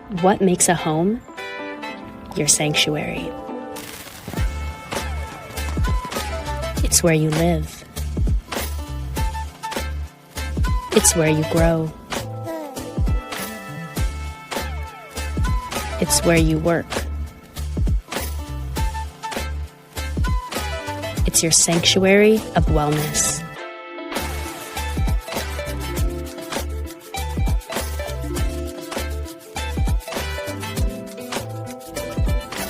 What makes a home your sanctuary? It's where you live. It's where you grow. It's where you work. It's your sanctuary of wellness.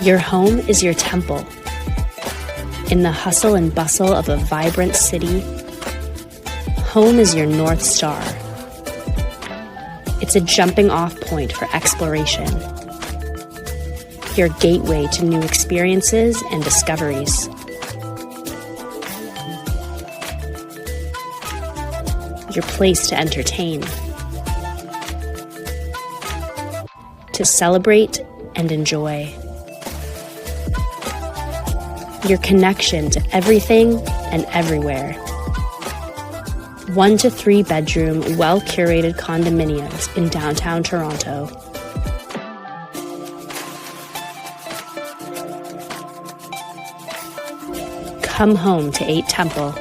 Your home is your temple. In the hustle and bustle of a vibrant city, home is your North Star. It's a jumping-off point for exploration, your gateway to new experiences and discoveries. Your place to entertain, to celebrate and enjoy. Your connection to everything and everywhere. 1 to 3 bedroom, well-curated condominiums in downtown Toronto. Come home to 8 Temple.